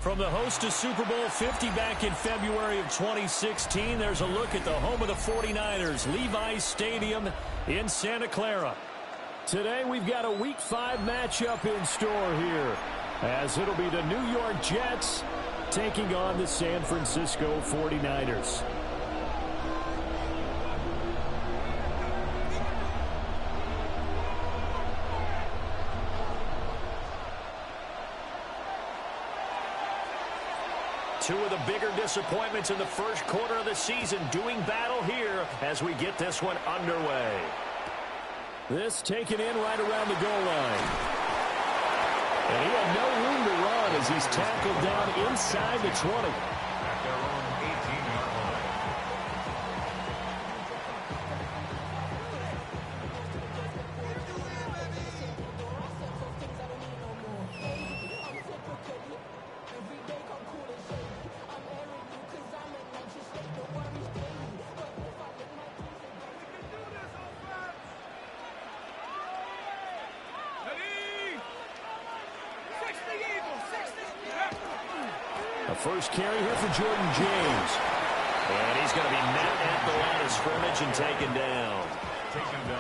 From the host to Super Bowl 50 back in February of 2016, there's a look at the home of the 49ers, Levi's Stadium in Santa Clara. Today we've got a Week 5 matchup in store here, as it'll be the New York Jets taking on the San Francisco 49ers. Two of the bigger disappointments in the first quarter of the season doing battle here as we get this one underway. This taken in right around the goal line. And he had no room to run as he's tackled down inside the 20. At their own 18-yard line. A first carry here for Jordan James. And he's going to be met at the line of scrimmage and taken down.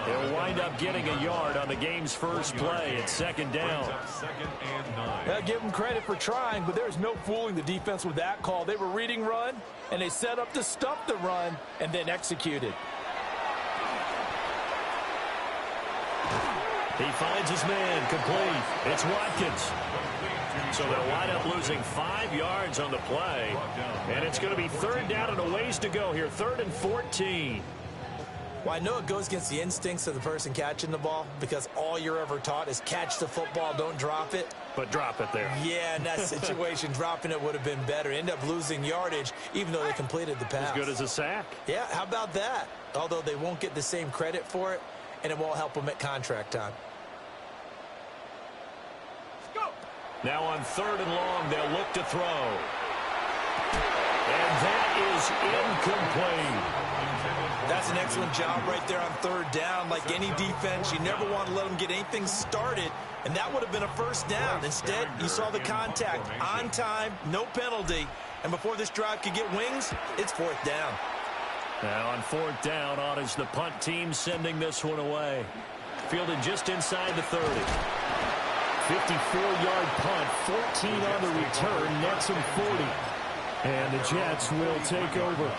He'll wind up getting a yard on the game's first play at second down. Second and 9. I'll give them credit for trying, but there's no fooling the defense with that call. They were reading run, and they set up to stop the run and then executed. He finds his man complete. It's Watkins. So they'll wind up losing 5 yards on the play. And it's going to be third down and a ways to go here. 3rd and 14. Well, I know it goes against the instincts of the person catching the ball because all you're ever taught is catch the football, don't drop it. But drop it there. Yeah, in that situation, dropping it would have been better. End up losing yardage even though they completed the pass. As good as a sack. Yeah, how about that? Although they won't get the same credit for it, and it won't help them at contract time. Now on 3rd and long, they'll look to throw. And that is incomplete. That's an excellent job right there on 3rd down. Like any defense, you never want to let them get anything started, and that would have been a first down. Instead, you saw the contact on time, no penalty, and before this drive could get wings, it's 4th down. Now on 4th down, on is the punt team sending this one away. Fielded just inside the 30. 54-yard punt, 14 on the return, nets him 40. And the Jets will take over.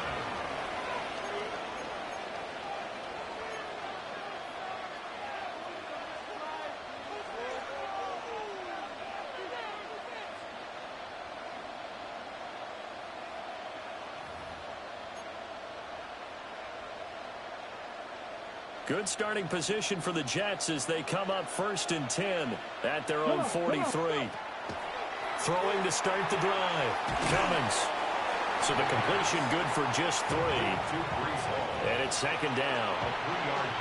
Good starting position for the Jets as they come up 1st and 10 at their own 43. Throwing to start the drive. Cummins. So the completion good for just 3. And it's 2nd down.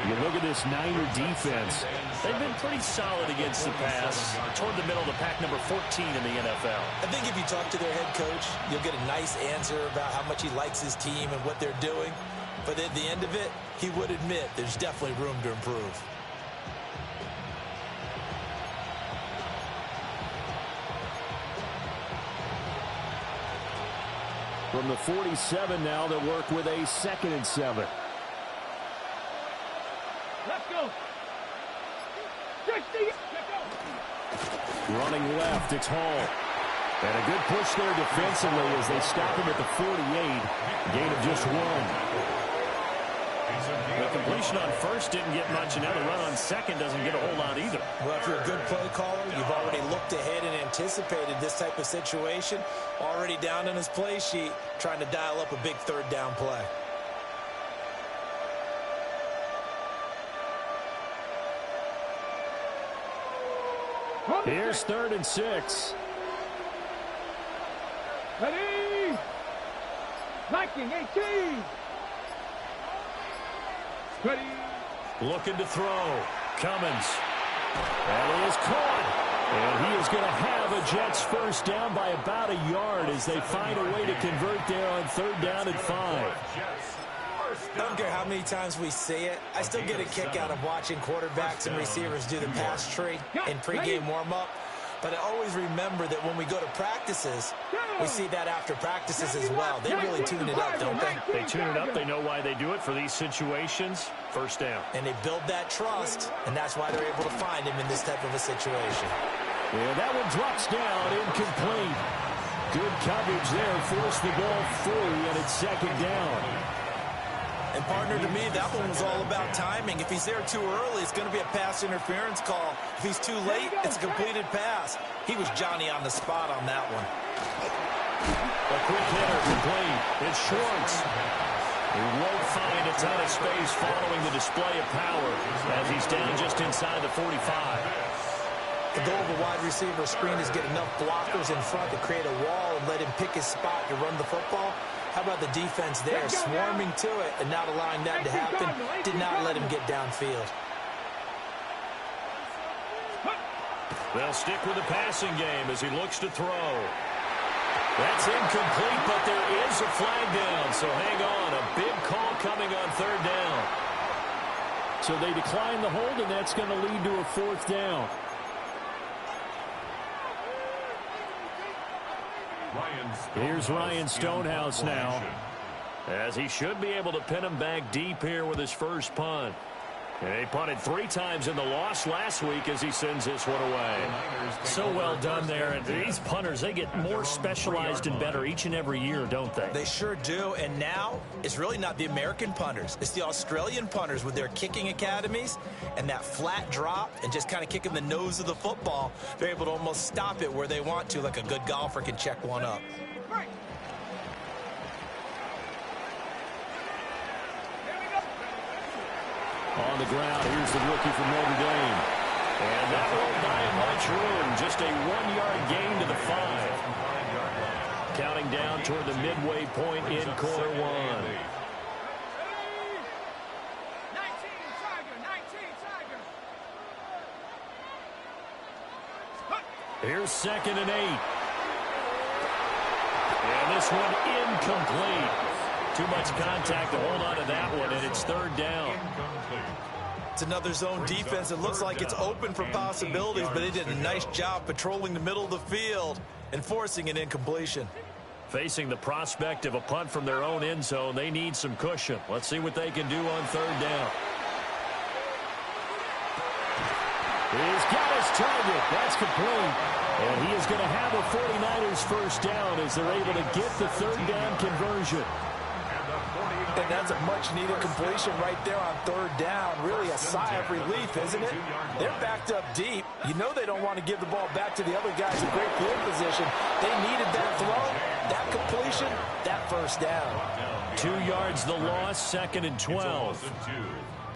You look at this Niner defense. They've been pretty solid against the pass. Toward the middle of the pack, number 14 in the NFL. I think if you talk to their head coach, you'll get a nice answer about how much he likes his team and what they're doing. But at the end of it, he would admit there's definitely room to improve. From the 47 now, they'll work with a 2nd and 7. Let's go. 60. Running left, it's Hall. And a good push there defensively as they stop him at the 48. Gain of just 1. The completion on 1st didn't get much, and now the run on 2nd doesn't get a whole lot either. Well, if you're a good play caller, you've already looked ahead and anticipated this type of situation. Already down in his play sheet, trying to dial up a big 3rd down play. Here's 3rd and 6. Ready. 19-18. Ready. Looking to throw. Cummins. And he is caught. And he is going to have a Jets first down by about a yard as they find a way to convert there on 3rd down and 5. I don't care how many times we say it. I still get a kick out of watching quarterbacks and receivers do the pass tree in pregame warm-up. But I always remember that when we go to practices, we see that after practices as well. They really tune it up, don't they? They tune it up. They know why they do it for these situations. First down. And they build that trust, and that's why they're able to find him in this type of a situation. Yeah, that one drops down, incomplete. Good coverage there, forced the ball free, and it's second down. And, partner, to me, that one was all about timing. If he's there too early, it's going to be a pass interference call. If he's too late, it's a completed pass. He was Johnny on the spot on that one. A quick hitter complete. It's Schwartz. He won't find a ton of space following the display of power as he's down just inside the 45. The goal of a wide receiver screen is get enough blockers in front to create a wall and let him pick his spot to run the football. How about the defense there, swarming to it and not allowing that to happen, did not let him get downfield. They'll stick with the passing game as he looks to throw. That's incomplete, but there is a flag down, so hang on. A big call coming on third down. So they decline the hold, and that's going to lead to a fourth down. Here's Ryan Stonehouse now, as he should be able to pin him back deep here with his first punt. And he punted 3 times in the loss last week as he sends this one away. So well done there. And these punters, they get more specialized and better each and every year, don't they? They sure do. And now it's really not the American punters. It's the Australian punters with their kicking academies and that flat drop and just kind of kicking the nose of the football. They're able to almost stop it where they want to, like a good golfer can check one up. On the ground, here's the rookie from Notre Dame. And that won't buy him much room. Just a 1-yard gain to the 5. Counting down toward the midway point in quarter 1. Here's 2nd and 8. And this one incomplete. Too much contact to hold on to that one, and it's third down. It's another zone defense. It looks like it's open for possibilities, but they did a nice job patrolling the middle of the field and forcing an incompletion. Facing the prospect of a punt from their own end zone, they need some cushion. Let's see what they can do on third down. He's got his target. That's complete. And he is going to have a 49ers first down as they're able to get the third down conversion. And that's a much-needed completion right there on third down. Really a sigh of relief, isn't it? They're backed up deep. You know they don't want to give the ball back to the other guys in great field position. They needed that throw, that completion, that first down. 2 yards the loss, 2nd and 12.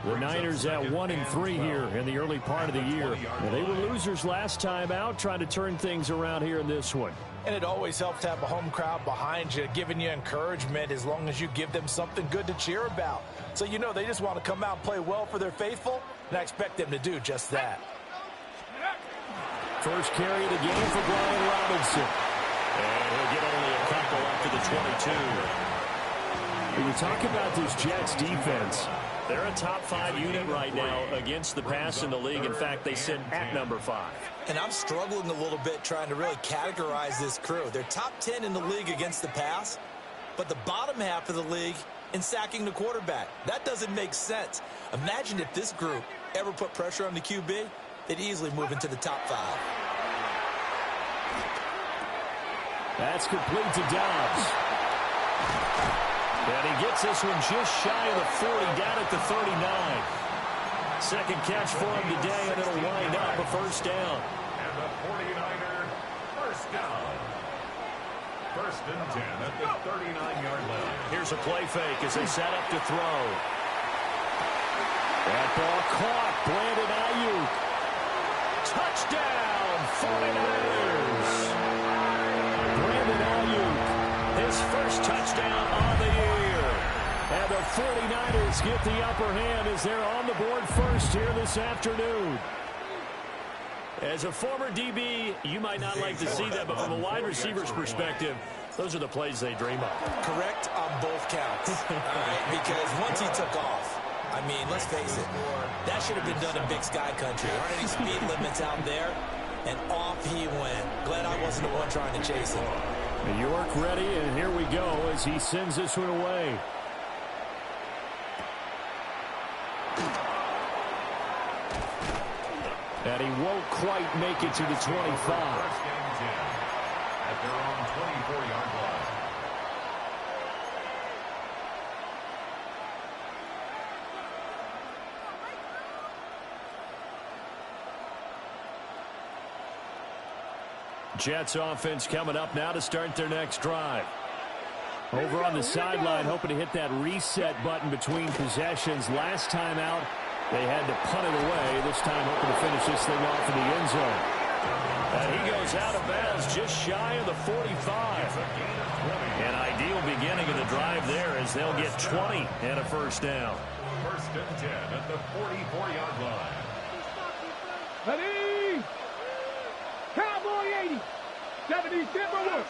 The Niners at 1-3 here in the early part of the year. And they were losers last time out, trying to turn things around here in this one. And it always helps to have a home crowd behind you, giving you encouragement as long as you give them something good to cheer about. So you know they just want to come out and play well for their faithful, and I expect them to do just that. First carry of the game for Brian Robinson. And he'll get only a couple up to the 22. When you talk about this Jets defense, they're a top 5 unit right now against the pass in the league. In fact, they sit at number 5. And I'm struggling a little bit trying to really categorize this crew. They're top 10 in the league against the pass, but the bottom half of the league in sacking the quarterback. That doesn't make sense. Imagine if this group ever put pressure on the QB, they'd easily move into the top 5. That's complete to Dobbs. And he gets this one just shy of the 40, down at the 39. Second catch for him today, and it'll wind up a first down. And the 49er first down. 1st and 10 at the 39-yard line. Here's a play fake as they set up to throw. That ball caught. Brandon Ayuk. Touchdown, 49ers. Brandon Ayuk. His first touchdown on the year. And the 49ers get the upper hand as they're on the board first here this afternoon. As a former DB, you might not like to see that, but from a wide receiver's perspective, those are the plays they dream of. Correct on both counts. All right, because once he took off, I mean, let's face it, that should have been done in Big Sky Country. There aren't any speed limits out there. And off he went. Glad I wasn't the one trying to chase him. York ready, and here we go as he sends this one away. And he won't quite make it to the 25. First and 10 at their own 24-yard line. Jets offense coming up now to start their next drive. Over on the sideline, hoping to hit that reset button between possessions. Last time out, they had to punt it away. This time hoping to finish this thing off in the end zone. And he goes out of bounds just shy of the 45. An ideal beginning of the drive there as they'll get 20 and a first down. First and 10 at the 44-yard line. Ready? Cowboy 80. 70 Timberwolves.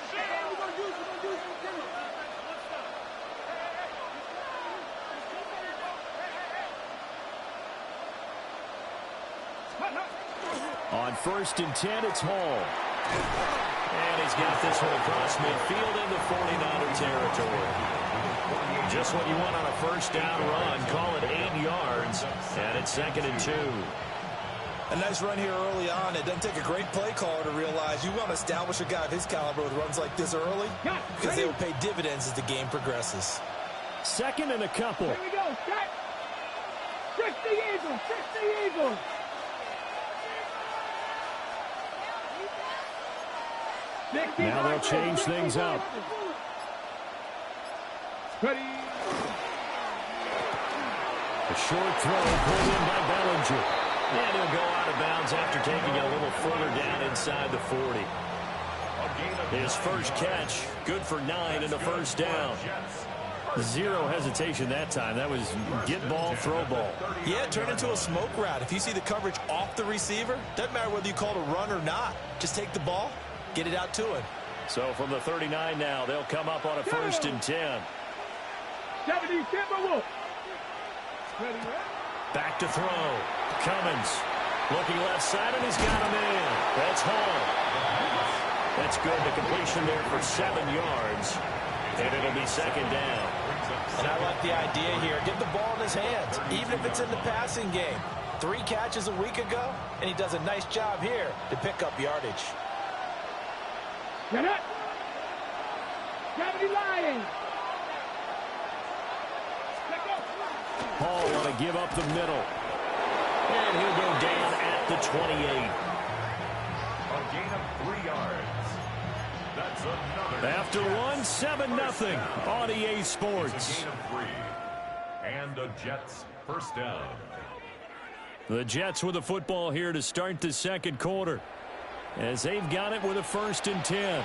On first and 10, it's Hall. And he's got this one across midfield into 49er territory. Just what you want on a first down run. Call it 8 yards. And it's 2nd and 2. A nice run here early on. It doesn't take a great play caller to realize you want to establish a guy of his caliber with runs like this early because they will pay dividends as the game progresses. 2nd and a couple. Here we go. Set. Trick the Eagles. Trick the Eagles. Now they'll change things up. Ready. A short throw pulled in by Bellinger. And he'll go out of bounds after taking it a little further down inside the 40. His first catch, good for 9 and a first down. Zero hesitation that time. That was get ball, throw ball. Yeah, it turned into a smoke route. If you see the coverage off the receiver, doesn't matter whether you call it a run or not. Just take the ball, get it out to him. So from the 39 now, they'll come up on a first and 10. 70 Timberwolves. Ready. Back to throw. Cummins looking left side, and he's got him in. That's Hall. That's good. The completion there for 7 yards, and it'll be 2nd down. And I like the idea here. Get the ball in his hands, even if it's in the passing game. 3 catches a week ago, and he does a nice job here to pick up yardage. Get it. 70 Lions. Hall want to give up the middle. And he'll go down at the 28. A gain of 3 yards. That's another. After one, 7-0 on EA Sports. It's a gain of 3. And the Jets first down. The Jets with the football here to start the second quarter, as they've got it with a first and 10.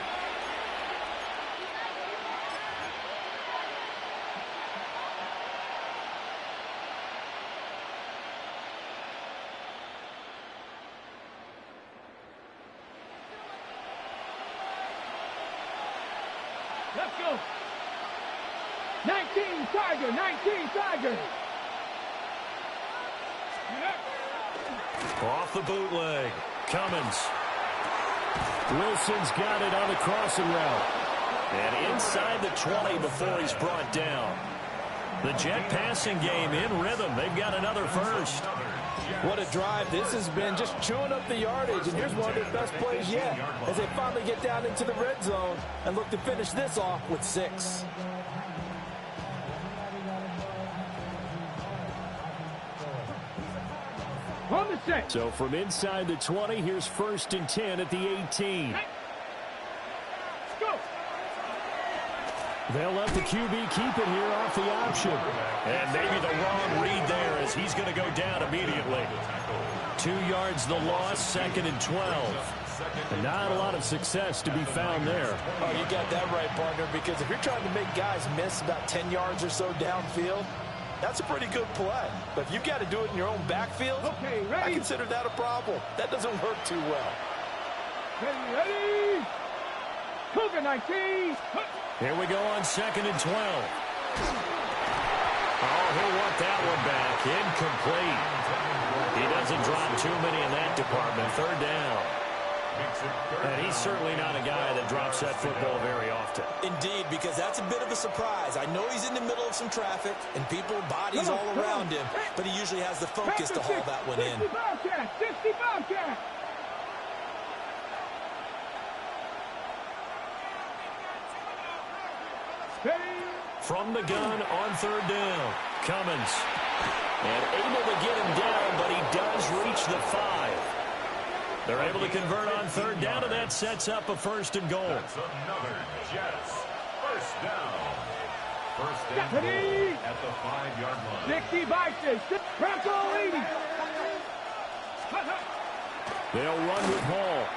Let's go. 19 Tiger. 19 Tiger. Off the bootleg. Cummins. Wilson's got it on the crossing route. And inside the 20 before he's brought down. The Jet passing game in rhythm. They've got another first. What a drive this has been, just chewing up the yardage. And here's one of their best plays yet as they finally get down into the red zone and look to finish this off with 6. On the set. So from inside the 20, here's first and 10 at the 18. Go. They'll let the QB keep it here off the option. And maybe the wrong read there as he's going to go down immediately. 2 yards the loss, 2nd and 12. And not a lot of success to be found there. Oh, you got that right, partner, because if you're trying to make guys miss about 10 yards or so downfield, that's a pretty good play. But if you've got to do it in your own backfield, Okay, I ready. consider that a problem. That doesn't work too well. Ready. Cougar 19. Here we go on 2nd and 12. Oh, he'll want that one back. Incomplete. He doesn't drop too many in that department. 3rd down. And he's certainly not a guy that drops that football very often. Indeed, because that's a bit of a surprise. I know he's in the middle of some traffic and people, bodies all around him, but he usually has the focus to haul that one in. 60 Bobcat. From the gun on third down, Cummins. And able to get him down, but he does reach the 5. They're able to convert on third down, and that sets up a 1st and goal. That's another Jets first down. First and goal at the 5-yard line. 60 boxes. Crack all 80. They'll run with Hall.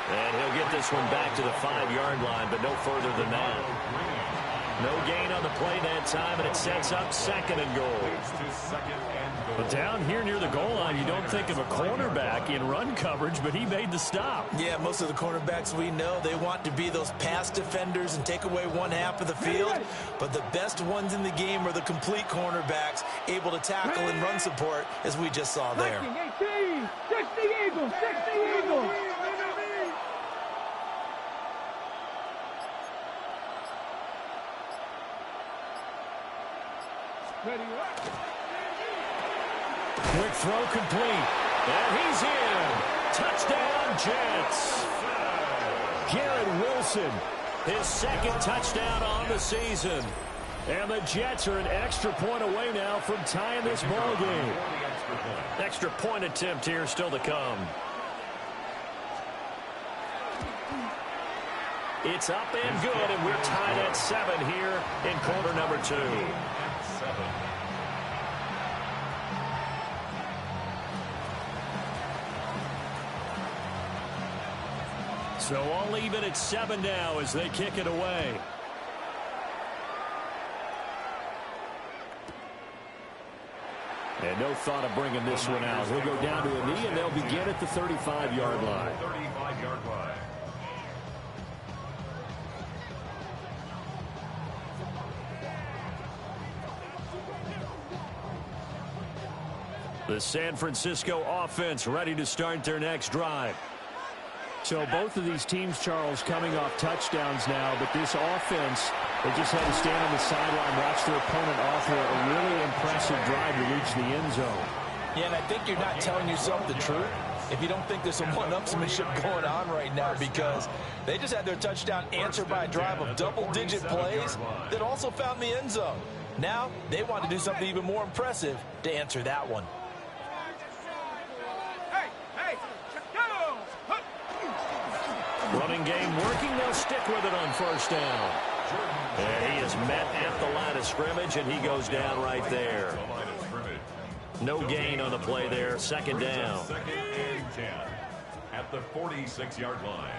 And he'll get this one back to the 5-yard line, but no further than that. No gain on the play that time, and it sets up 2nd and goal. But down here near the goal line, you don't think of a cornerback in run coverage, but he made the stop. Yeah, most of the cornerbacks we know, they want to be those pass defenders and take away one half of the field. But the best ones in the game are the complete cornerbacks, able to tackle and run support, as we just saw there. 18, 60 Eagles, 60 Eagles. Quick throw complete. And he's in. Touchdown, Jets. Garrett Wilson, his 2nd touchdown on the season. And the Jets are an extra point away now from tying this ball game. Extra point attempt here still to come. It's up and good, and we're tied at 7 here in quarter number 2. So all even at 7 now as they kick it away. And no thought of bringing this one out. He'll go down to a knee, and they'll begin at the 35-yard line. 35-yard line. The San Francisco offense ready to start their next drive. So both of these teams, Charles, coming off touchdowns now, but this offense, they just had to stand on the sideline, watch their opponent offer a really impressive drive to reach the end zone. Yeah, and I think you're not telling yourself the truth if you don't think there's some one-upsmanship going on right now, because they just had their touchdown answered by a drive of double-digit plays that also found the end zone. Now they want to do something even more impressive to answer that one. Running game working. They'll stick with it on first down. And he is met at the line of scrimmage, and he goes down right there. No gain on the play there. 2nd down. 2nd and 10 at the 46-yard line.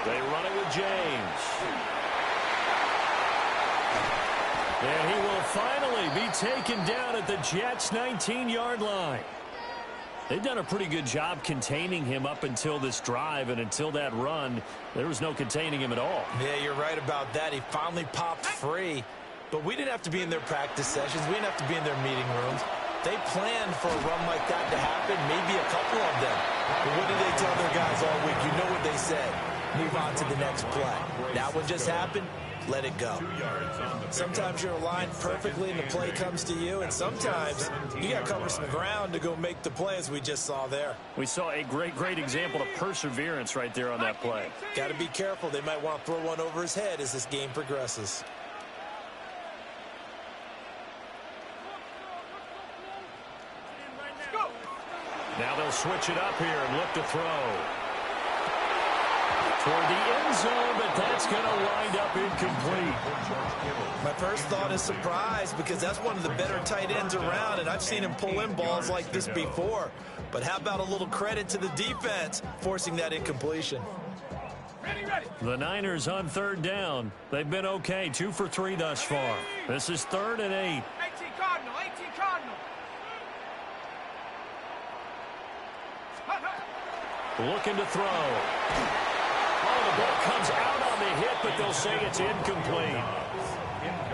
They run it with James. And he will finally be taken down at the Jets' 19-yard line. They've done a pretty good job containing him up until this drive, and until that run, there was no containing him at all. Yeah, you're right about that. He finally popped free. But we didn't have to be in their practice sessions. We didn't have to be in their meeting rooms. They planned for a run like that to happen, maybe a couple of them. But what did they tell their guys all week? You know what they said. Move on to the next play. That one just happened. Let it go. Sometimes you're aligned perfectly and the play comes to you, and sometimes you got to cover some ground to go make the play, as we just saw there. We saw a great example of perseverance right there on that play. Got to be careful. They might want to throw one over his head as this game progresses. Now they'll switch it up here and look to throw. Toward the end zone, but that's going to wind up incomplete. My first thought is surprise, because that's one of the better tight ends around, and I've seen him pull in balls like this before. But how about a little credit to the defense forcing that incompletion? The Niners on 3rd down. They've been okay, 2 for 3 thus far. This is 3rd and 8. 18 Cardinal, 18 Cardinal. Looking to throw. Oh, the ball comes out on the hit, but they'll say it's incomplete.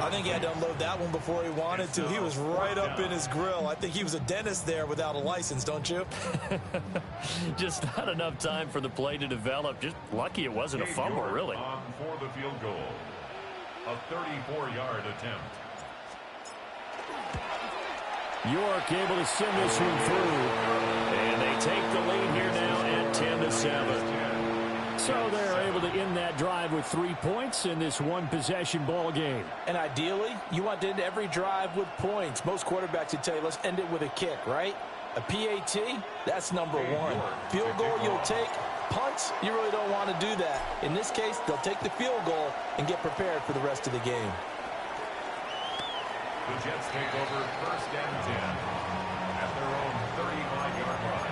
I think he had to unload that one before he wanted to. He was right up in his grill. I think he was a dentist there without a license, don't you? Just not enough time for the play to develop. Just lucky it wasn't a fumble, really. On for the field goal. A 34-yard attempt. York able to send this one through. And they take the lead here now at 10-7. So they're able to end that drive with 3 points in this one-possession ball game. And ideally, you want to end every drive with points. Most quarterbacks would tell you, let's end it with a kick, right? A PAT, that's number one. Field goal you'll take. Punts, you really don't want to do that. In this case, they'll take the field goal and get prepared for the rest of the game. The Jets take over 1st and 10 at their own 35-yard line.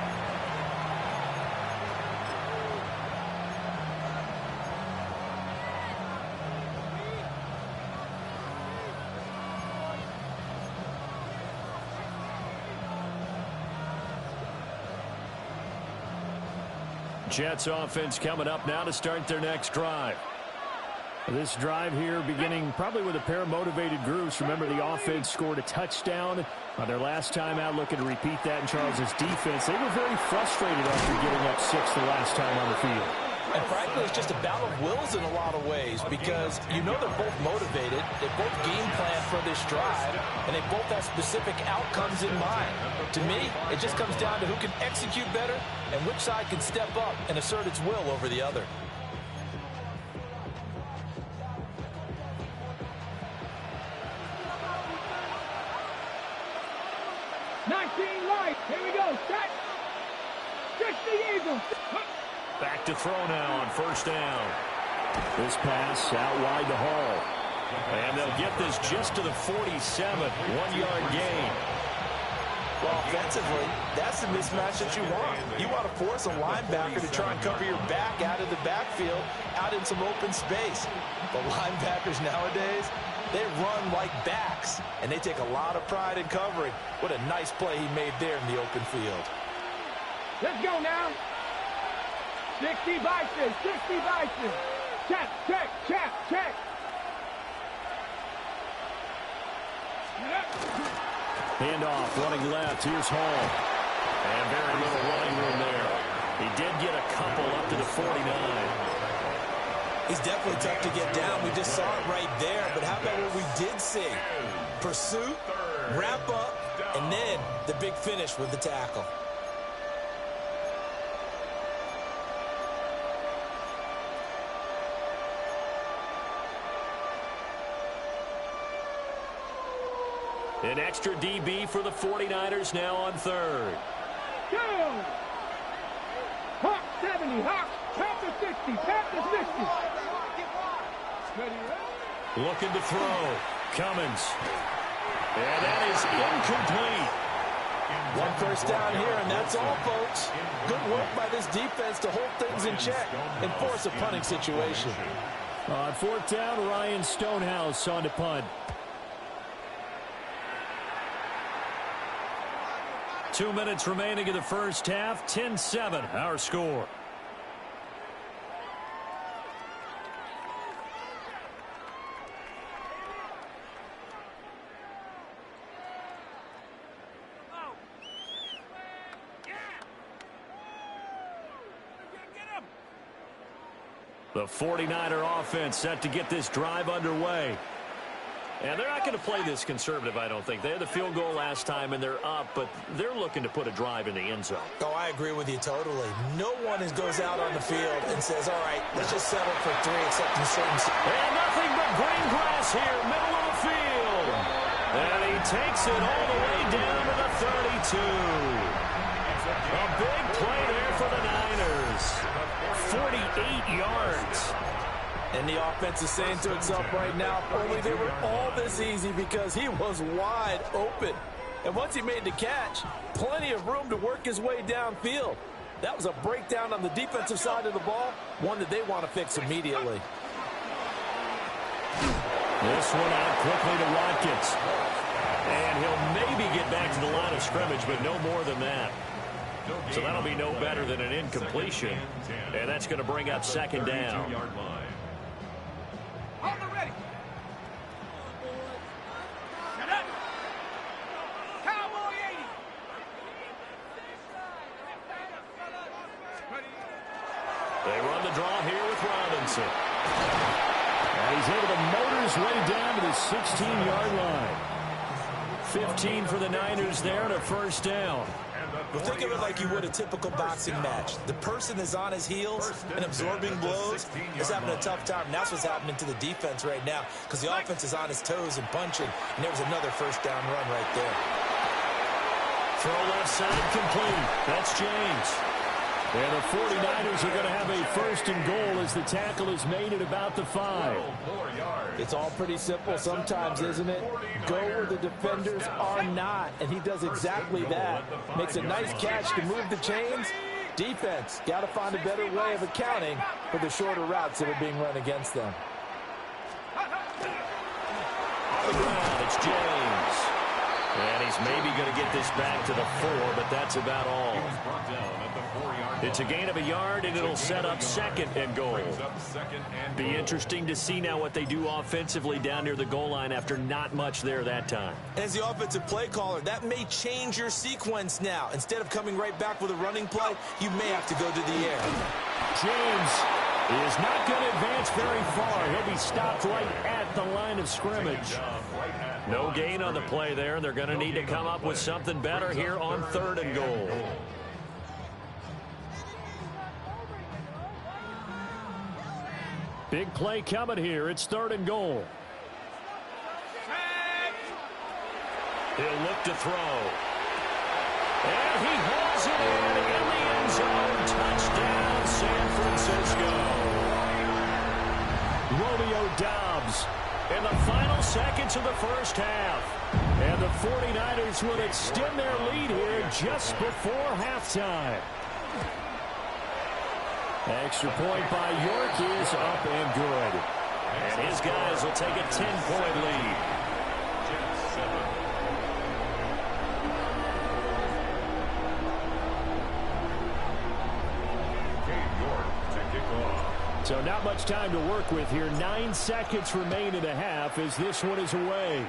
Jets offense coming up now to start their next drive. This drive here beginning probably with a pair of motivated groups. Remember, the offense scored a touchdown on their last time out, looking to repeat that in Charles's defense. They were very frustrated after getting up 6 the last time on the field. And frankly, it's just a battle of wills in a lot of ways because you know they're both motivated, they both game plan for this drive, and they both have specific outcomes in mind. To me, it just comes down to who can execute better and which side can step up and assert its will over the other. Here we go. Set. 60 Eagles. Back to throw now on 1st down. This pass out wide to Hall. And they'll get this just to the 47. 1-yard gain. Well, offensively, that's the mismatch that you want. You want to force a linebacker to try and cover your back out of the backfield, out in some open space. The linebackers nowadays, they run like backs, and they take a lot of pride in covering. What a nice play he made there in the open field. Let's go now. 60 Bison, 60 Bison. Check, check, check, check. Handoff running left. Here's Hall. And very little running room there. He did get a couple up to the 49. He's definitely tough to get down. We just saw it right there. But how about what we did see? Pursuit, wrap up, and then the big finish with the tackle. An extra DB for the 49ers now on 3rd. Go! Hawk 70, Hawk. Panther 60, Panther 60. Looking to throw. Cummins. And that is incomplete. 1 first down here, and that's all, folks. Good work by this defense to hold things in check and force a punting situation. On 4th down, Ryan Stonehouse on to punt. 2 minutes remaining in the first half. 10-7, our score. The 49er offense set to get this drive underway. And they're not going to play this conservative, I don't think. They had the field goal last time, and they're up, but they're looking to put a drive in the end zone. Oh, I agree with you totally. No one goes out on the field and says, all right, let's just settle for 3 except in certain... And nothing but green grass here, middle of the field. And he takes it all the way down to the 32. A big play there for the Niners. 48 yards. And the offense is saying to itself right now, if only they were all this easy because he was wide open. And once he made the catch, plenty of room to work his way downfield. That was a breakdown on the defensive side of the ball, one that they want to fix immediately. This one out quickly to Watkins. And he'll maybe get back to the line of scrimmage, but no more than that. So that'll be no better than an incompletion. And that's going to bring up 2nd down. They run the draw here with Robinson. And he's able to motor his way down to the 16-yard line. 15 for the Niners there and a first down. Well, think of it like you would a typical boxing match. The person is on his heels and absorbing blows is having a tough time. And that's what's happening to the defense right now because the offense is on his toes and punching. And there was another first down run right there. Throw left side complete. That's James. And the 49ers are going to have a first and goal as the tackle is made at about the 5. It's all pretty simple sometimes, isn't it? Go where the defenders are not, and he does exactly that. Makes a nice catch to move the chains. Defense, got to find a better way of accounting for the shorter routes that are being run against them. On the ground, it's James. And he's maybe going to get this back to the 4, but that's about all. It's a gain of a yard, and it'll set up second and goal. Be interesting to see now what they do offensively down near the goal line after not much there that time. As the offensive play caller, that may change your sequence now. Instead of coming right back with a running play, you may have to go to the air. James is not going to advance very far. He'll be stopped right at the line of scrimmage. No gain on the play there. They're going to need to come up with something better here on third and goal. Big play coming here. It's third and goal. He'll look to throw. And he hauls it in the end zone. Touchdown, San Francisco. Romeo Doubs in the final seconds of the first half. And the 49ers will extend their lead here just before halftime. Extra point by York is up and good. And his guys will take a 10-point lead. So not much time to work with here. 9 seconds remain in the half as this one is away.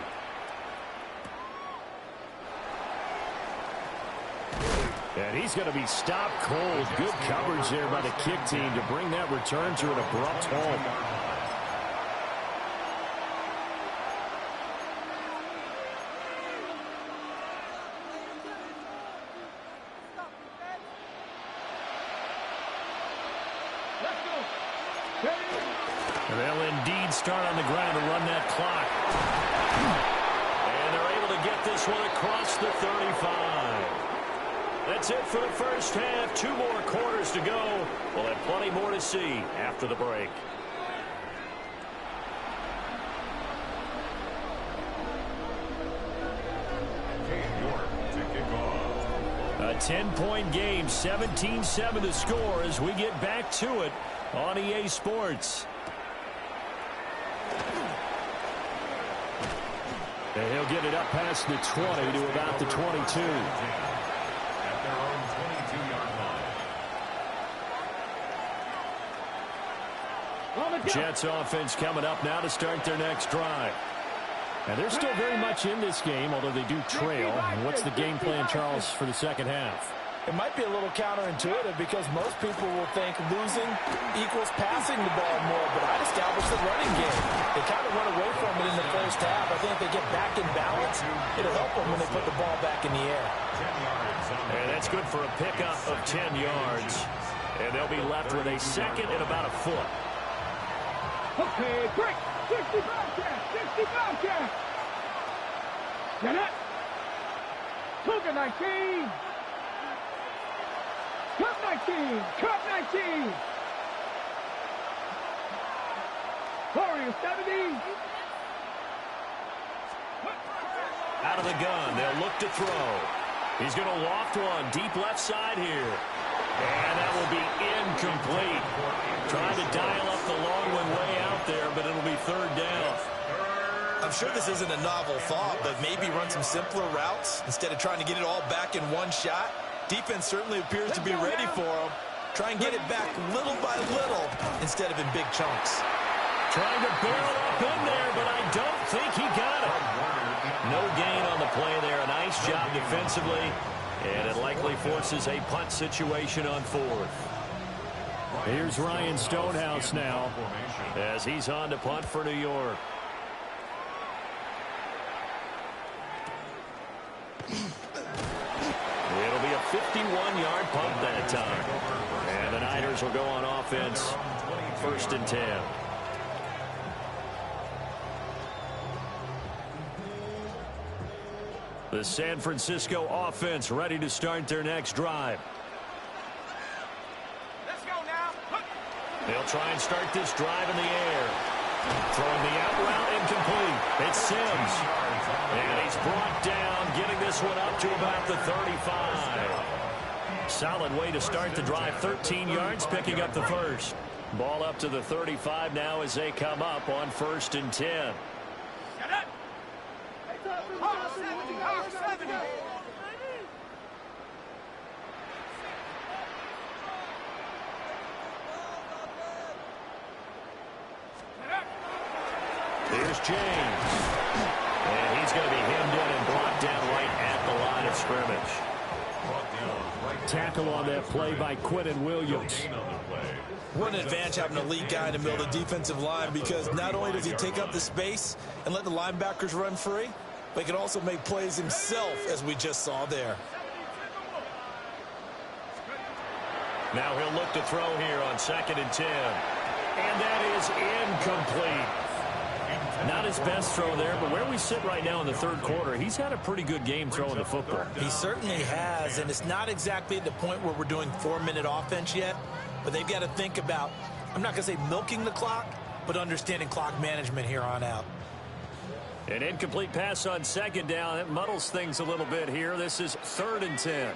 And he's going to be stopped cold. Good coverage there by the kick team to bring that return to an abrupt halt. And they'll indeed start on the ground to run that clock. And they're able to get this one across the 35. That's it for the first half. 2 more quarters to go. We'll have plenty more to see after the break. A 10-point game, 17-7 to score as we get back to it on EA Sports. And he'll get it up past the 20 to about the 22. Jets offense coming up now to start their next drive. And they're still very much in this game, although they do trail. What's the game plan, Charles, for the second half? It might be a little counterintuitive because most people will think losing equals passing the ball more, but I'd establish the running game. They kind of went away from it in the first half. I think if they get back in balance, it'll help them when they put the ball back in the air. And that's good for a pickup of 10 yards. And they'll be left with a second and about a foot. Okay, quick! 65 cast! 65 cast! Get it! Cougar 19! Cup 19! Cup 19! Warrior 70! Out of the gun, they'll look to throw. He's going to loft one deep left side here. And that will be incomplete. Trying to dial up the long one way out there, but it'll be third down. I'm sure this isn't a novel thought, but maybe run some simpler routes instead of trying to get it all back in one shot. Defense certainly appears to be ready for him. Try and get it back little by little instead of in big chunks. Trying to barrel up in there, but I don't think he got it. No gain on the play there. A nice job defensively. And it likely forces a punt situation on fourth. Here's Ryan Stonehouse now as he's on to punt for New York. It'll be a 51-yard punt that time. And the Niners will go on offense, 1st and 10. The San Francisco offense ready to start their next drive. Let's go now. They'll try and start this drive in the air. Throwing the out route incomplete. It's Sims. And he's brought down, getting this one up to about the 35. Solid way to start the drive. 13 yards, picking up the first. Ball up to the 35 now as they come up on 1st and 10. Here's James. And he's going to be hemmed in and brought down right at the line of scrimmage. Tackle on that play by Quinton Williams. What an advantage having an elite guy in the middle of the defensive line, because not only does he take up the space and let the linebackers run free, but he can also make plays himself, as we just saw there. Now he'll look to throw here on 2nd and 10. And that is incomplete. Not his best throw there, but where we sit right now in the 3rd quarter, he's had a pretty good game throwing the football. He certainly has, and it's not exactly at the point where we're doing 4-minute offense yet, but they've got to think about, I'm not going to say milking the clock, but understanding clock management here on out. An incomplete pass on 2nd down. It muddles things a little bit here. This is 3rd and 10.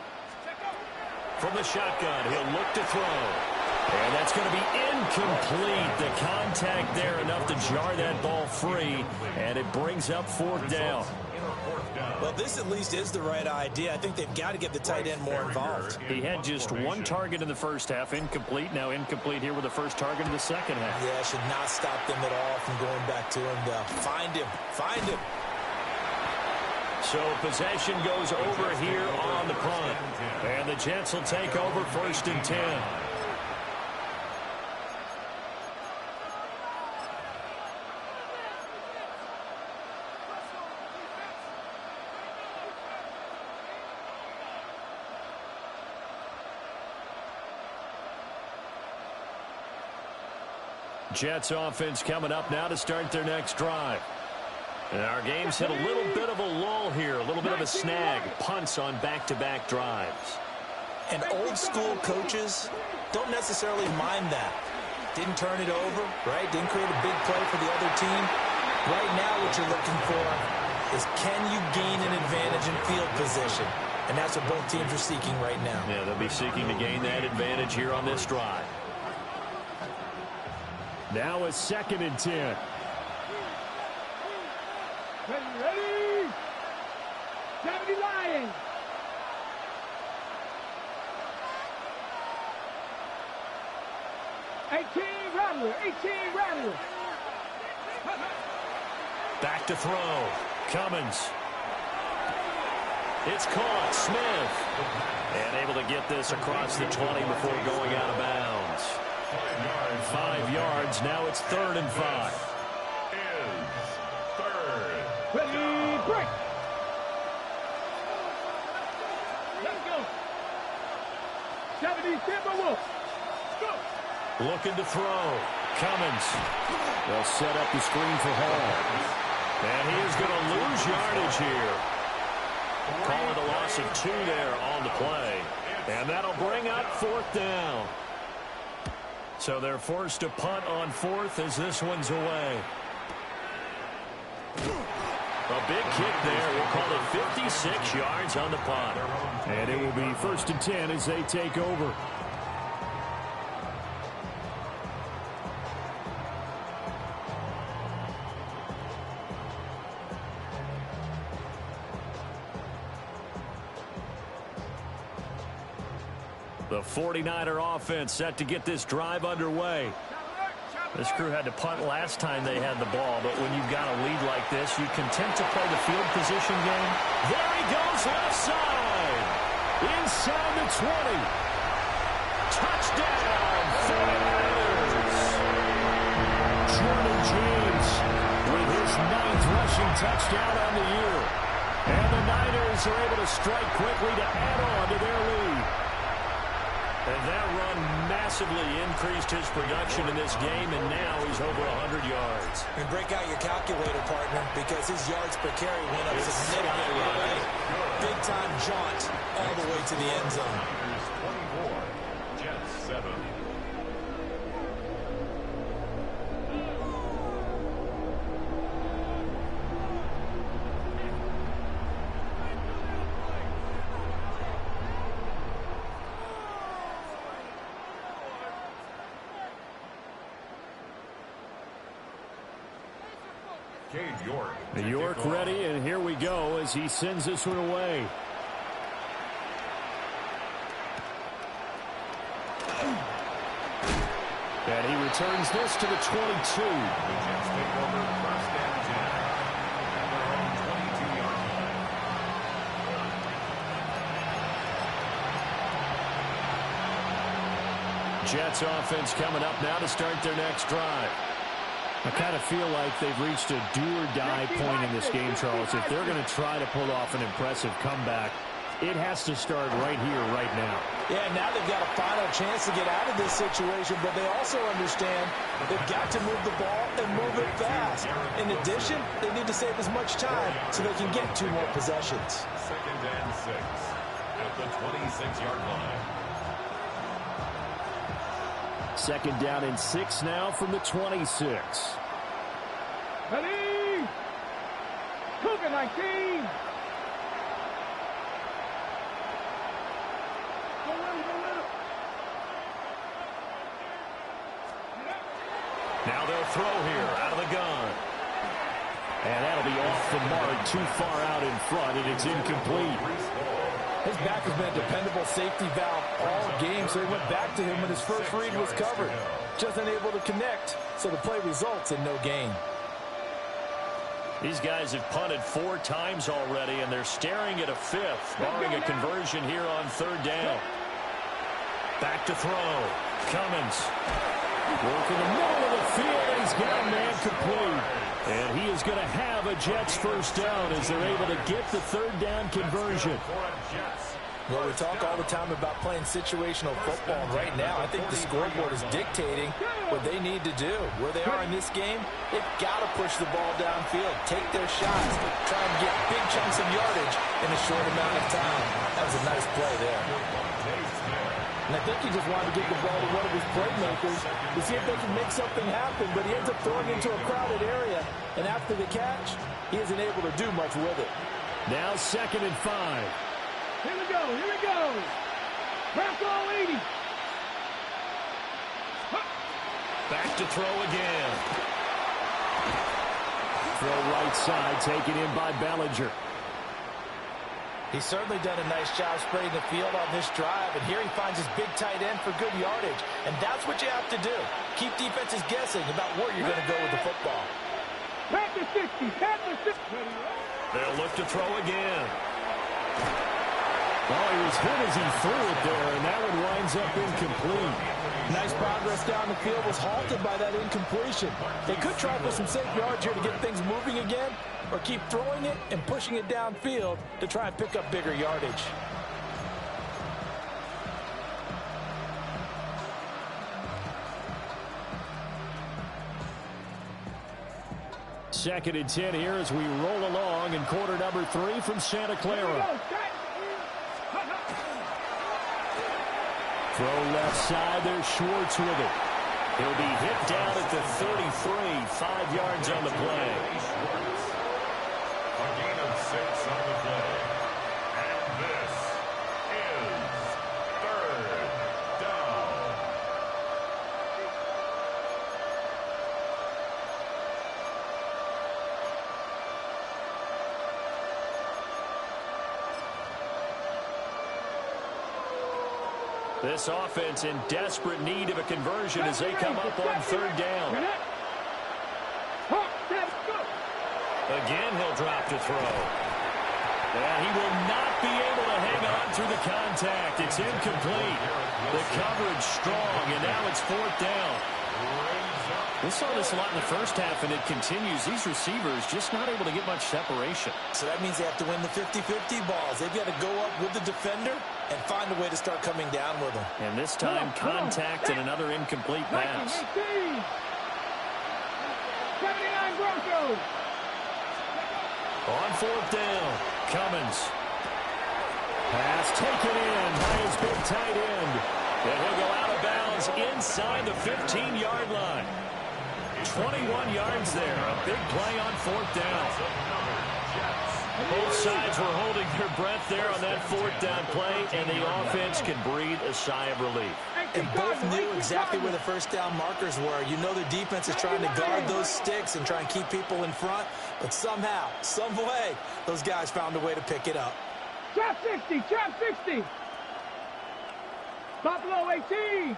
From the shotgun, he'll look to throw. And that's going to be incomplete. The contact there enough to jar that ball free, and it brings up 4th down. Well, this at least is the right idea. I think they've got to get the tight end more involved. He had just 1 target in the 1st half, incomplete. Now incomplete here with the 1st target in the 2nd half. Yeah, should not stop them at all from going back to him. Find him. Find him. So possession goes over here on the punt. And the Jets will take over 1st and 10. Jets offense coming up now to start their next drive. And our game's hit a little bit of a lull here, a little bit of a snag. Punts on back-to-back drives. And old school coaches don't necessarily mind that. Didn't turn it over, right? Didn't create a big play for the other team. Right now what you're looking for is, can you gain an advantage in field position? And that's what both teams are seeking right now. Yeah, they'll be seeking to gain that advantage here on this drive. Now a 2nd and 10. Ready? 70 Lions. Rattler. Back to throw. Cummins. It's caught. Smith. And able to get this across the 20 before going out of bounds. 5 yards. Now it's 3rd and 5. Ready, break. Let's go. 70 Timberwolves. Go. Looking to throw. Cummins. They'll set up the screen for Hall. And he is going to lose yardage here. Call it a loss of 2 there on the play. And that'll bring up 4th down. So they're forced to punt on 4th as this one's away. A big kick there. We'll call it 56 yards on the punt. And it will be 1st and 10 as they take over. The 49er offense set to get this drive underway. This crew had to punt last time they had the ball, but when you've got a lead like this, you content to play the field position game. There he goes left side. Inside the 20. Touchdown, first down on the year. And the Niners are able to strike quickly to add on to their lead. And that run massively increased his production in this game, and now he's over 100 yards. And break out your calculator, partner, because his yards per carry went up significantly, right? Big-time jaunt all the way to the end zone. 24, Jets 7. York ready, and here we go as he sends this one away. And he returns this to the 22. The Jets take over first and 10 at their own 22-yard line. Jets offense coming up now to start their next drive. I kind of feel like they've reached a do-or-die point in this game, Charles. If they're going to try to pull off an impressive comeback, it has to start right here, right now. Yeah, now they've got a final chance to get out of this situation, but they also understand they've got to move the ball and move it fast. In addition, they need to save as much time so they can get 2 more possessions. Second and 6 at the 26-yard line. Second down and 6 now from the 26. Ready? Cougar 19. Now they'll throw here out of the gun. And that'll be off the mark, too far out in front, and it's incomplete. His back has been a dependable safety valve all game, so he went back to him when his first read was covered. Just unable to connect, so the play results in no gain. These guys have punted 4 times already, and they're staring at a 5th, barring a conversion here on 3rd down. Back to throw. Cummins. Work in the middle of the field, and he's got a man complete. And he is going to have a Jets first down as they're able to get the 3rd down conversion. Well, we talk all the time about playing situational football. Right now, I think the scoreboard is dictating what they need to do. Where they are in this game, they've got to push the ball downfield, take their shots, try and get big chunks of yardage in a short amount of time. That was a nice play there. And I think he just wanted to get the ball to one of his playmakers to see if they can make something happen, but he ends up throwing into a crowded area, and after the catch, he isn't able to do much with it. Now 2nd and 5. Here we go, here we go. Bronco 80. Back to throw again. Throw right side, taken in by Bellinger. He's certainly done a nice job spreading the field on this drive, and here he finds his big tight end for good yardage. And that's what you have to do. Keep defenses guessing about where you're going to go with the football. Pass the 60, pass the 60. They'll look to throw again. Well, he was hit as he threw it there, and that one winds up incomplete. Nice progress down the field was halted by that incompletion. They could try for some safe yards here to get things moving again, or keep throwing it and pushing it downfield to try and pick up bigger yardage. Second and 10 here as we roll along in quarter number 3 from Santa Clara. Throw left side, there's Schwartz with it. He'll be hit down at the 33, 5 yards on the play. A gain of 6 on the play. And this is 3rd down. This offense in desperate need of a conversion as they come up on 3rd down. Again, he'll drop to throw. And he will not be able to hang on through the contact. It's incomplete. The coverage strong, and now it's 4th down. We saw this a lot in the first half, and it continues. These receivers just not able to get much separation. So that means they have to win the 50-50 balls. They've got to go up with the defender and find a way to start coming down with them. And this time, contact and another incomplete pass. 79 Broncos. On fourth down, Cummins. Pass taken in by his big tight end. And he'll go out of bounds inside the 15-yard line. 21 yards there. A big play on fourth down. Both sides were holding their breath there on that fourth down play, and the offense can breathe a sigh of relief. And both knew exactly where the first down markers were. You know the defense is trying to guard those sticks and try and keep people in front, but somehow, some way, those guys found a way to pick it up. Trap 60, trap 60. Buffalo 18.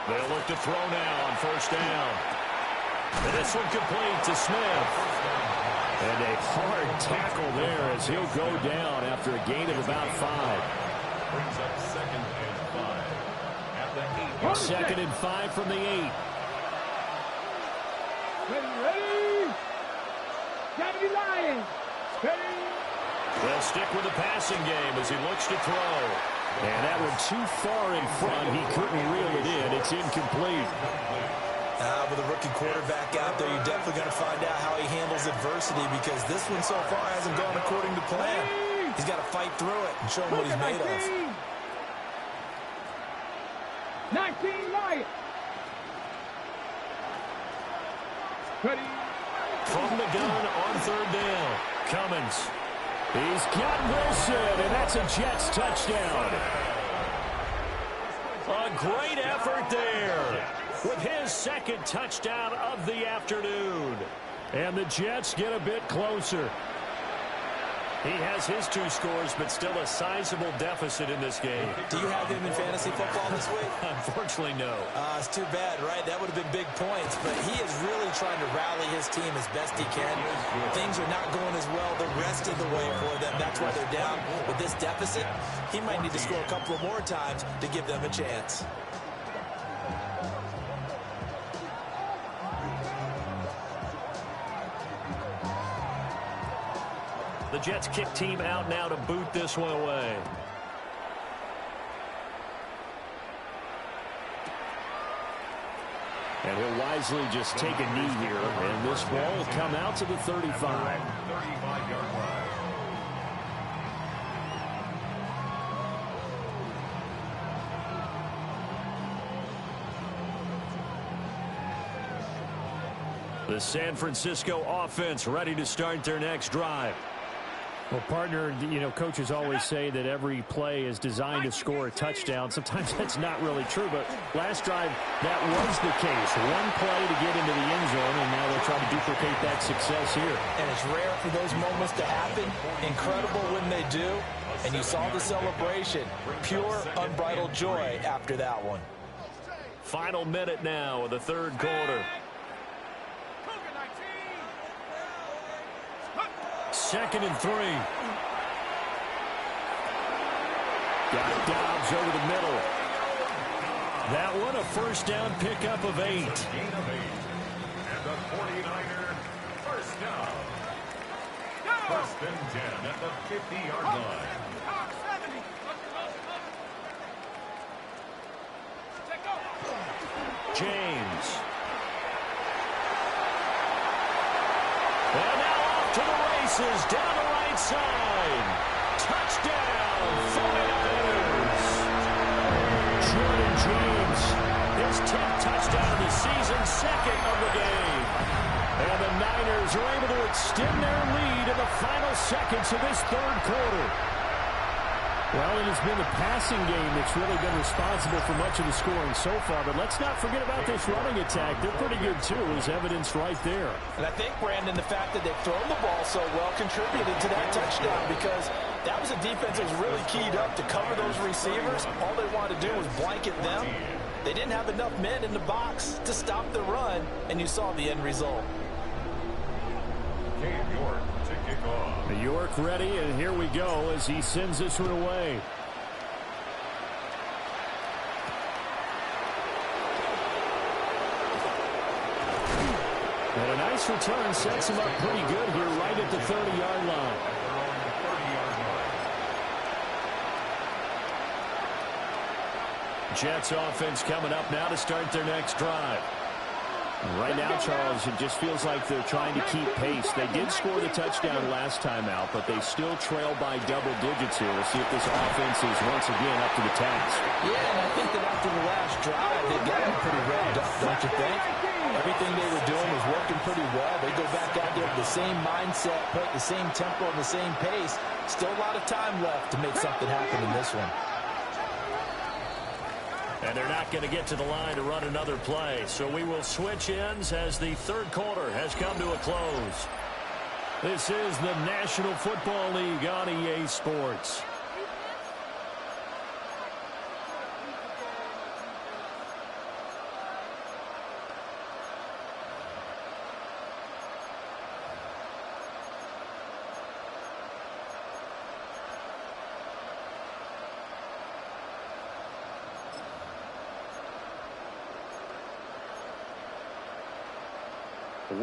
They'll look to throw now on first down. And this one complete to Smith. And a hard tackle there as he'll go down after a gain of about 5. Brings up 2nd and 5 at the 8. Second and 5 from the 8. Ready. Kennedy Lions. Ready. They'll stick with the passing game as he looks to throw. And that one too far in front. He couldn't reel it in. It's incomplete. With a rookie quarterback out there, you're definitely going to find out how he handles adversity because this one so far hasn't gone according to plan. He's got to fight through it and show him what he's made of. 19 Lions. Ready. From the gun on third down, Cummins. He's got Wilson, and that's a Jets touchdown. A great effort there with his second touchdown of the afternoon. And the Jets get a bit closer. He has his 2 scores, but still a sizable deficit in this game. Do you have him in fantasy football this week? Unfortunately, no. It's too bad, right? That would have been big points, but he is really trying to rally his team as best he can. Things are not going as well the rest of the way for them. That's why they're down with this deficit. He might need to score a couple of more times to give them a chance. The Jets kick team out now to boot this one away. And he'll wisely just take a knee here. And this ball will come out to the 35. 35-yard line. The San Francisco offense ready to start their next drive. Well, partner, you know, coaches always say that every play is designed to score a touchdown. Sometimes that's not really true, but last drive, that was the case. One play to get into the end zone, and now they'll try to duplicate that success here. And it's rare for those moments to happen. Incredible when they do. And you saw the celebration. Pure, unbridled joy after that one. Final minute now of the third quarter. 2nd and 3. Got Dobbs over the middle. That one a first down pickup of 8. Gain of 8. And the 49er first down. 1st and 10 at the 50-yard line. James. And now off to the races down the right side. Touchdown, 49ers. Jordan James. His 10th touchdown of the season, 2nd of the game. And the Niners are able to extend their lead in the final seconds of this third quarter. Well, it has been the passing game that's really been responsible for much of the scoring so far. But let's not forget about this running attack. They're pretty good, too, as evidenced right there. And I think, Brandon, the fact that they've thrown the ball so well contributed to that touchdown because that was a defense that was really keyed up to cover those receivers. All they wanted to do was blanket them. They didn't have enough men in the box to stop the run, and you saw the end result. Cam York to kick off. York ready, and here we go as he sends this one away. And a nice return sets him up pretty good here right at the 30-yard line. Jets offense coming up now to start their next drive. Right now, Charles, it just feels like they're trying to keep pace. They did score the touchdown last time out, but they still trail by double digits here. We'll see if this offense is once again up to the task. Yeah, and I think that after the last drive, they got them pretty revved up, don't you think? Everything they were doing was working pretty well. They go back out there with the same mindset, play at the same tempo and the same pace. Still a lot of time left to make something happen in this one. And they're not going to get to the line to run another play. So we will switch ends as the third quarter has come to a close. This is the National Football League on EA Sports.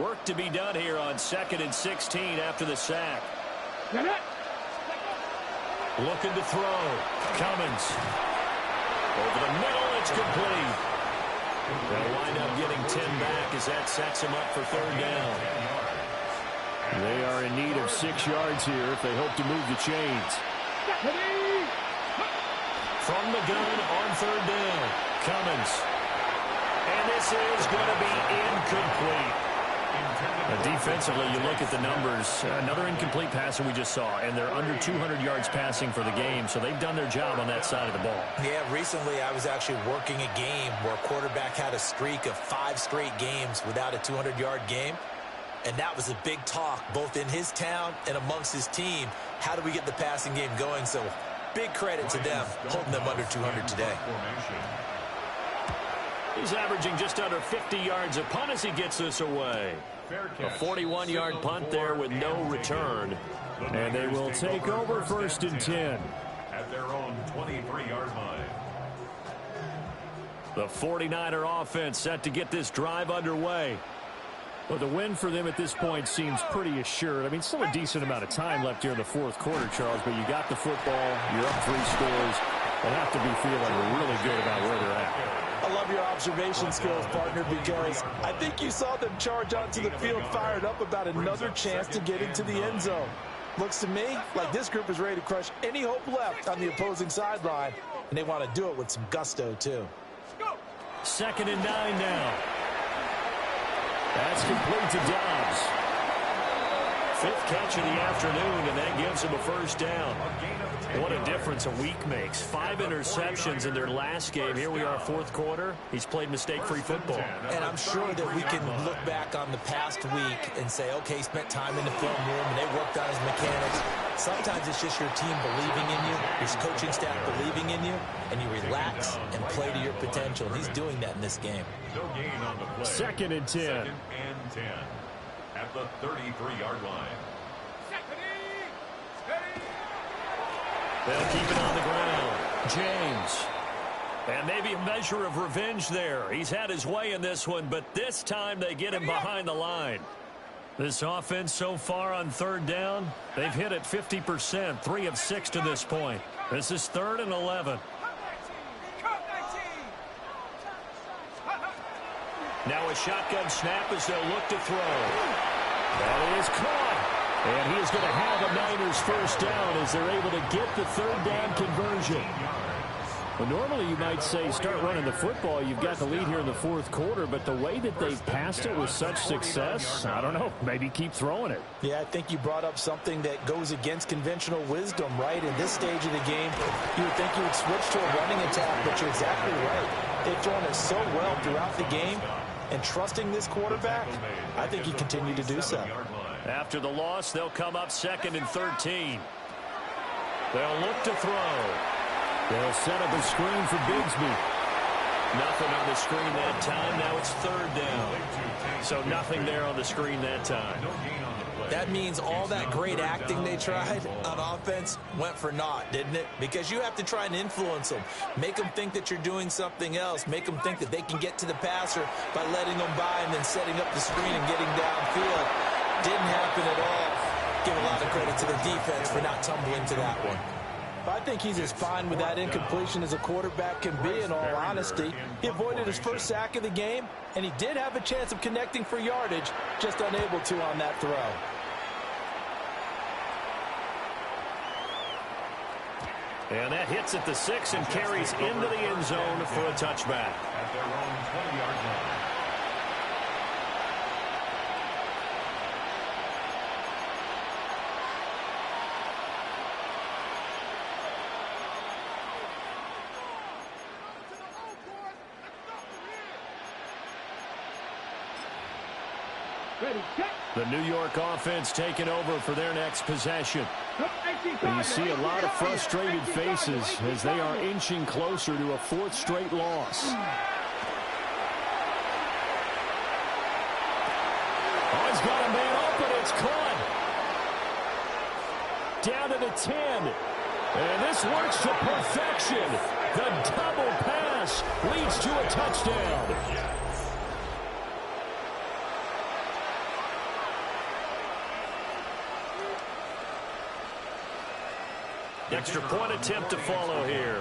Work to be done here on 2nd and 16 after the sack. Looking to throw. Cummins. Over the middle, it's complete. They'll wind up getting 10 back as that sets him up for third down. They are in need of 6 yards here if they hope to move the chains. From the gun on third down. Cummins. And this is going to be incomplete. Defensively, you look at the numbers. Another incomplete pass that we just saw, and they're under 200 yards passing for the game, so they've done their job on that side of the ball. Yeah, recently I was actually working a game where a quarterback had a streak of 5 straight games without a 200-yard game, and that was a big talk both in his town and amongst his team. How do we get the passing game going? So big credit to them holding them under 200 today. He's averaging just under 50 yards a punt as he gets this away. A 41-yard punt there with no return. And they will take over 1st and 10. At their own 23-yard line. The 49er offense set to get this drive underway. Well, the win for them at this point seems pretty assured. I mean, still a decent amount of time left here in the 4th quarter, Charles, but you got the football, you're up 3 scores. They have to be feeling really good about where they're at. I love your observation skills, partner, because I think you saw them charge onto the field fired up about another chance to get into the end zone. Looks to me like this group is ready to crush any hope left on the opposing sideline, and they want to do it with some gusto, too. 2nd and 9 now. That's complete to Dobbs. 5th catch of the afternoon, and that gives him a first down. What a difference a week makes. 5 interceptions in their last game. Here we are, 4th quarter. He's played mistake-free football. And I'm sure that we can look back on the past week and say, okay, he spent time in the film room and they worked on his mechanics. Sometimes it's just your team believing in you, your coaching staff believing in you, and you relax and play to your potential. And he's doing that in this game. 2nd and 10. 2nd and 10 at the 33-yard line. They'll keep it on the ground. James. And maybe a measure of revenge there. He's had his way in this one, but this time they get him behind the line. This offense so far on 3rd down, they've hit it 50%, 3 of 6 to this point. This is 3rd and 11. Now a shotgun snap as they'll look to throw. That is caught. And he is going to have a Niners first down as they're able to get the 3rd down conversion. Well, normally you might say start running the football. You've got the lead here in the 4th quarter, but the way that they've passed it with such success, I don't know, maybe keep throwing it. Yeah, I think you brought up something that goes against conventional wisdom, right? In this stage of the game, you would think you would switch to a running attack, but you're exactly right. They've thrown it so well throughout the game, and trusting this quarterback, I think you continue to do so. After the loss, they'll come up 2nd and 13. They'll look to throw. They'll set up a screen for Bigsby. Nothing on the screen that time. Now it's third down. So nothing there on the screen that time. That means all that great acting they tried on offense went for naught, didn't it? Because you have to try and influence them. Make them think that you're doing something else. Make them think that they can get to the passer by letting them by and then setting up the screen and getting downfield. Didn't happen at all. Give a lot of credit to the defense for not tumbling to that one. I think he's as fine with that incompletion as a quarterback can be, in all honesty. He avoided his first sack of the game, and he did have a chance of connecting for yardage, just unable to on that throw. And that hits at the 6 and carries into the end zone for a touchback. At their own 20-yard line. The New York offense taking over for their next possession. And you see a lot of frustrated faces as they are inching closer to a fourth straight loss. Oh, he's got a man open. It's caught. Down to the 10. And this works to perfection. The double pass leads to a touchdown. Extra point attempt to follow here.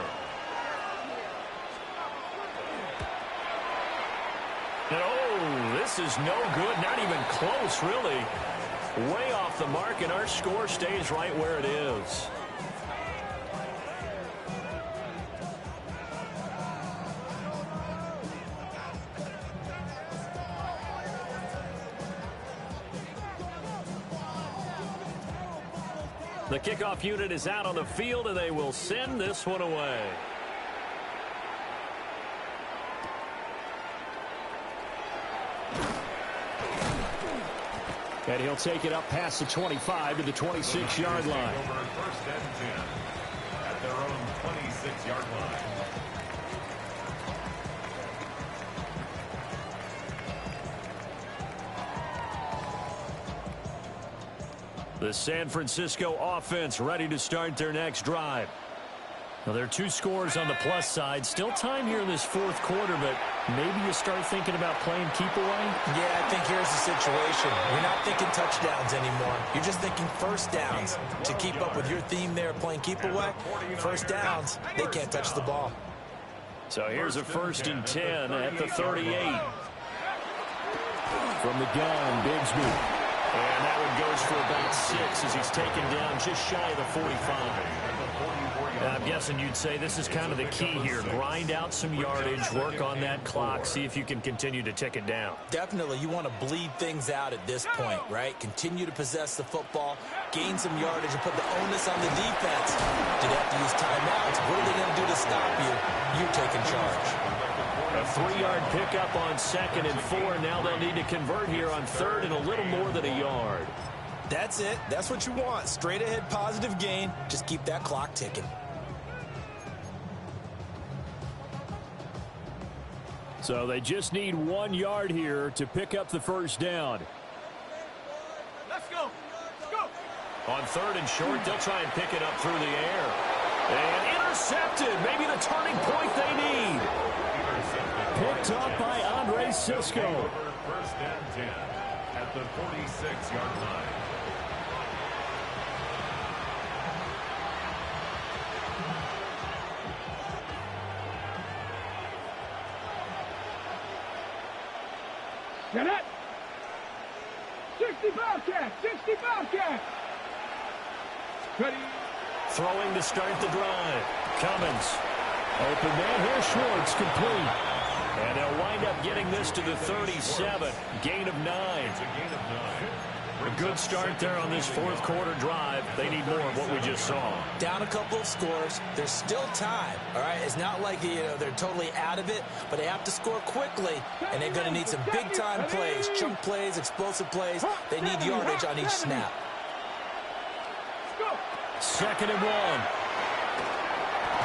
Oh, this is no good. Not even close, really. Way off the mark, and our score stays right where it is. The kickoff unit is out on the field, and they will send this one away. And he'll take it up past the 25 to the 26-yard line. Over first and 10 at their own 26-yard line. The San Francisco offense ready to start their next drive. Now, there are 2 scores on the plus side. Still time here in this fourth quarter, but maybe you start thinking about playing keep away? Yeah, I think here's the situation. You're not thinking touchdowns anymore. You're just thinking first downs. To keep up with your theme there, playing keep away, first downs, they can't touch the ball. So here's a first and 10 at the 38. From the gun, Bigsby. And that one goes for about 6 as he's taken down just shy of the 45. I'm guessing you'd say this is kind of the key here. Grind out some yardage, work on that clock, see if you can continue to tick it down. Definitely, you want to bleed things out at this point, right? Continue to possess the football, gain some yardage, and put the onus on the defense. Do they have to use timeouts? What are they going to do to stop you? You're taking charge. A 3-yard pickup on 2nd and 4. Now they'll need to convert here on 3rd and a little more than a yard. That's it. That's what you want. Straight ahead positive gain. Just keep that clock ticking. So they just need 1 yard here to pick up the first down. Let's go. Let's go. On 3rd and short, they'll try and pick it up through the air. And intercepted. Maybe the turning point they need. Picked up by Andre Sisco. First and 10 at the 46-yard line. Get it. 60 Bobcat. 60 Bobcat. Ready. Throwing to start the drive. Cummins. Open man here, Schwartz, complete. And they'll wind up getting this to the 37. Gain of 9. It's a gain of 9. A good start there on this fourth quarter drive. They need more of what we just saw. Down a couple of scores. There's still time, all right? It's not like they're totally out of it, but they have to score quickly, and they're going to need some big-time plays, chunk plays, explosive plays. They need yardage on each snap. 2nd and 1.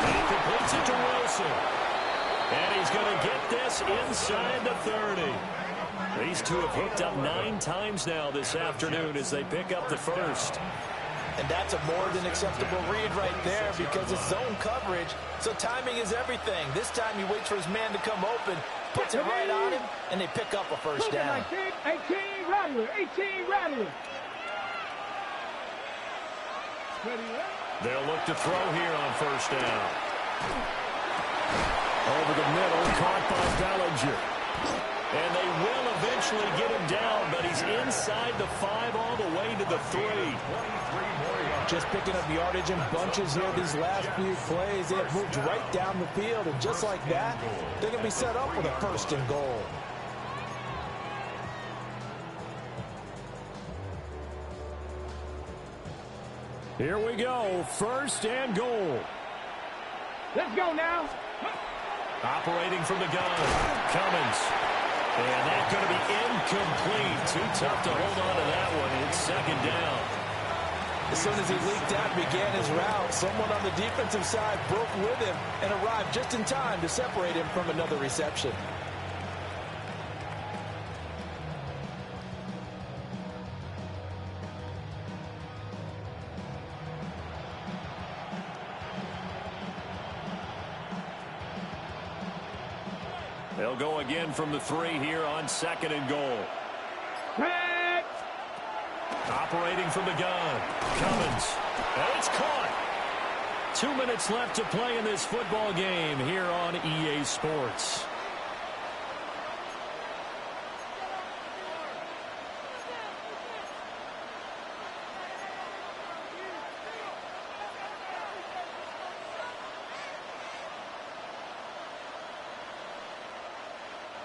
He completes it to Wilson. And he's going to get pass inside the 30. These two have hooked up 9 times now this afternoon as they pick up the first. And that's a more than acceptable read right there because it's zone coverage, so timing is everything. This time he waits for his man to come open, puts it right on him, and they pick up a first down. 18 Rattler, 18 Rattler. They'll look to throw here on first down. Over the middle, caught by Bellinger. And they will eventually get him down, but he's inside the 5 all the way to the 3. Just picking up yardage in bunches here these last few plays. They have moved right down the field, and just like that, they're going to be set up with a first and goal. Here we go, first and goal. Let's go now. Operating from the gun, Cummins. And that's going to be incomplete. Too tough to hold on to that one. It's second down. As soon as he leaked out and began his route, someone on the defensive side broke with him and arrived just in time to separate him from another reception. They'll go again from the 3 here on second and goal. Operating from the gun, Cummins. And it's caught. 2 minutes left to play in this football game here on EA Sports.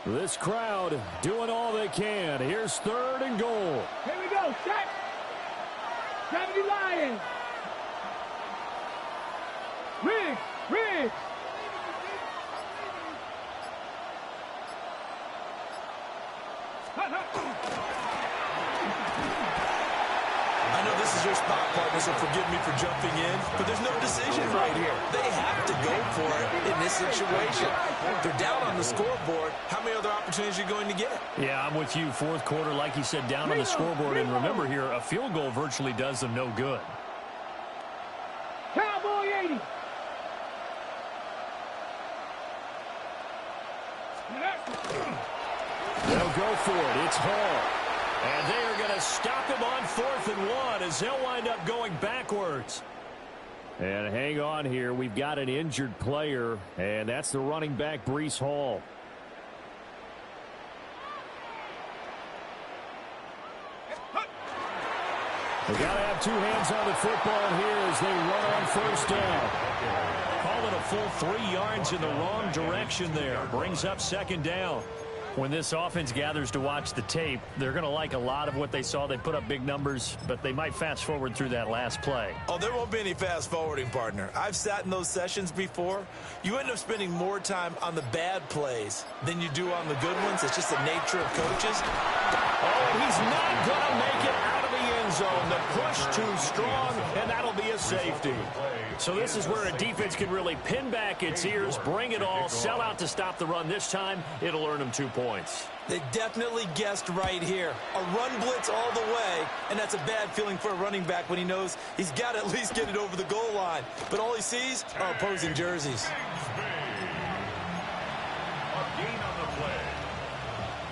This crowd doing all they can. Here's third and goal. Here we go, set. 70 Lions. Riggs. I know this is your spot, partner, so forgive me for jumping in, but there's no decision right here. They have to go for it in this situation. They're down on the scoreboard. How many other opportunities are you going to get? Yeah, I'm with you. Fourth quarter, like you said, down on the scoreboard. And remember here, a field goal virtually does them no good. Cowboy 80. They'll go for it. It's Hall. And they are going to stop him on 4th and 1 as they'll wind up going backwards. And hang on here. We've got an injured player, and that's the running back, Breece Hall. They got to have 2 hands on the football here as they run on first down. Call it a full 3 yards in the wrong direction there. Brings up second down. When this offense gathers to watch the tape, they're going to like a lot of what they saw. They put up big numbers, but they might fast forward through that last play. Oh, there won't be any fast forwarding, partner. I've sat in those sessions before. You end up spending more time on the bad plays than you do on the good ones. It's just the nature of coaches. Oh, and he's not going to make it out of the end zone. The push too strong, and that'll be a safety. So this is where a defense can really pin back its ears, bring it all, sell out to stop the run. This time, it'll earn them 2 points. They definitely guessed right here. A run blitz all the way, and that's a bad feeling for a running back when he knows he's got to at least get it over the goal line. But all he sees are opposing jerseys. A gain on the play.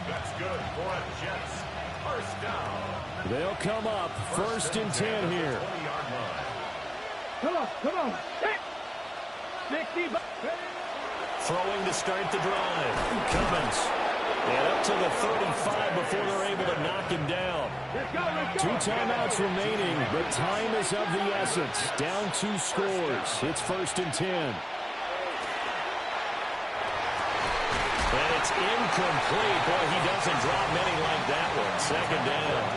That's good for a Jets. First down. They'll come up first and 10 here. 20-yard line. Come on. Set. 60. Throwing to start the drive. Cummins. And up to the 35 before they're able to knock him down. Let's go. 2 timeouts remaining, but time is of the essence. Down 2 scores. It's first and 10. And it's incomplete. Boy, he doesn't drop many like that one. Second down.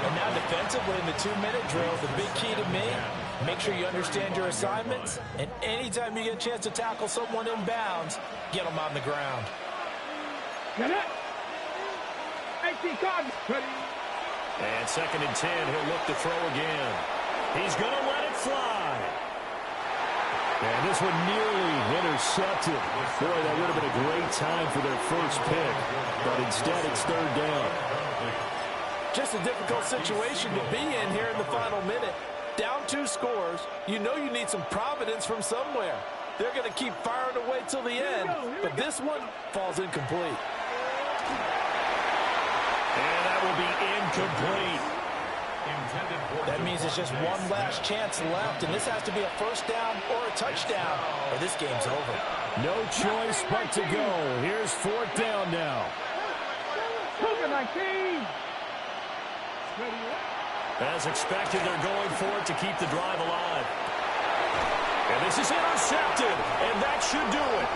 And now defensively in the 2-minute drill, the big key to me, make sure you understand your assignments, and anytime you get a chance to tackle someone in bounds, get them on the ground. Get it. And second and 10, he'll look to throw again. He's going to let it fly. And this one nearly intercepted. Boy, that would have been a great time for their first pick. But instead, it's third down. Just a difficult situation to be in here in the final minute. Down 2 scores. You know you need some providence from somewhere. They're going to keep firing away till the end. But this one falls incomplete. And that will be incomplete. That means it's just one last chance left, and this has to be a first down or a touchdown, or this game's over. No choice but to go. Here's fourth down now. As expected, they're going for it to keep the drive alive. And this is intercepted, and that should do it.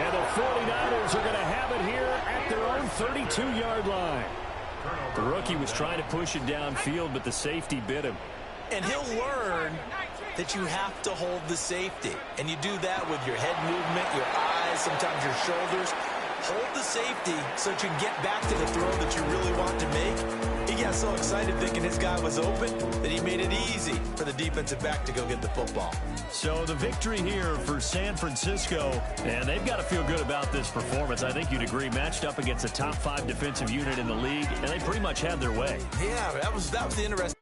And the 49ers are going to have it here at their own 32-yard line. The rookie was trying to push it downfield, but the safety bit him. And he'll learn that you have to hold the safety. And you do that with your head movement, your eyes, sometimes your shoulders. Hold the safety so that you can get back to the throw that you really want to make. He got so excited thinking his guy was open that he made it easy for the defensive back to go get the football. So the victory here for San Francisco, and they've got to feel good about this performance. I think you'd agree, matched up against a top 5 defensive unit in the league, and they pretty much had their way. Yeah, that was the interesting.